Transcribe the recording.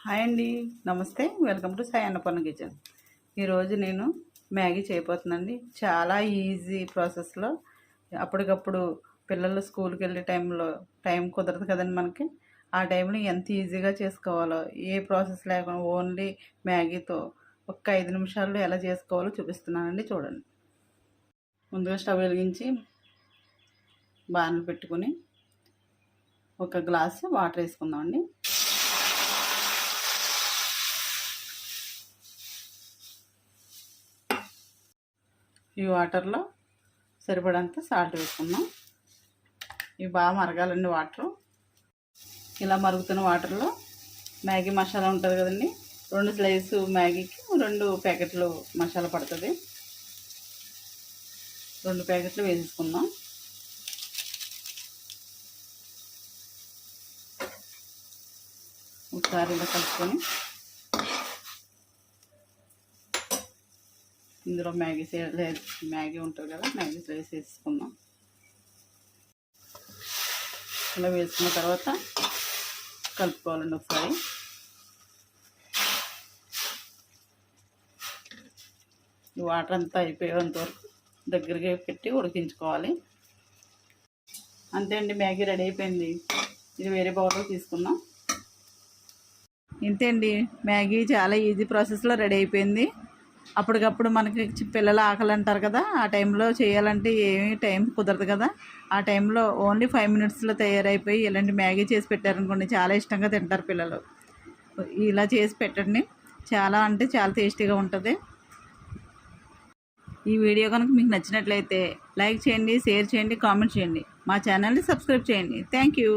Hi అండి, నమస్తే. Welcome to Sai Annapurna kitchen. ఈరోజు నేను మ్యాగీ చేయబోతున్నానండి. చాలా ఈజీ ప్రాసెస్లో అప్పటికప్పుడు పిల్లలు స్కూల్కి వెళ్ళే టైం కుదరదు కదండి మనకి. ఆ టైంలో ఎంత ఈజీగా చేసుకోవాలో, ఏ ప్రాసెస్ లేకుండా ఓన్లీ మ్యాగీతో ఒక్క 5 నిమిషాల్లో ఎలా చేసుకోవాలో చూపిస్తున్నానండి. చూడండి. ముందుగా స్టవ్ వెలిగించి బాణలు పెట్టుకుని ఒక గ్లాసు వాటర్ వేసుకుందామండి. ఈ వాటర్లో సరిపడంత సాల్ట్ వేసుకుందాం. ఇవి బాగా మరగాలండి వాటరు. ఇలా మరుగుతున్న వాటర్లో మ్యాగీ మసాలా ఉంటుంది కదండి, 2 స్లైసు మ్యాగీకి 2 ప్యాకెట్లు మసాలా పడుతుంది. 2 ప్యాకెట్లు వేసేసుకుందాం. ఒకసారి ఇలా కలుపుకొని ఇందులో మ్యాగీ ఉంటుంది కదా, మ్యాగీ స్లైస్ వేసుకుందాం. ఇలా వేసుకున్న తర్వాత కలుపుకోవాలండి ఒకసారి. ఈ వాటర్ అంతా అయిపోయేంత వరకు దగ్గరగా పెట్టి ఉడికించుకోవాలి. అంతే అండి, మ్యాగీ రెడీ అయిపోయింది. ఇది వేరే బౌల్లో తీసుకుందాం. ఇంతే అండి, మ్యాగీ చాలా ఈజీ ప్రాసెస్లో రెడీ అయిపోయింది. అప్పటికప్పుడు మనకి పిల్లలు ఆకలి అంటారు కదా, ఆ టైంలో చేయాలంటే ఏమీ టైం కుదరదు కదా. ఆ టైంలో ఓన్లీ 5 మినిట్స్లో తయారైపోయి ఇలాంటి మ్యాగీ చేసి పెట్టారనుకోండి, చాలా ఇష్టంగా తింటారు పిల్లలు. ఇలా చేసి పెట్టండి, చాలా అంటే చాలా టేస్టీగా ఉంటుంది. ఈ వీడియో కనుక మీకు నచ్చినట్లయితే లైక్ చేయండి, షేర్ చేయండి, కామెంట్ చేయండి. మా ఛానల్ని సబ్స్క్రైబ్ చేయండి. Thank you.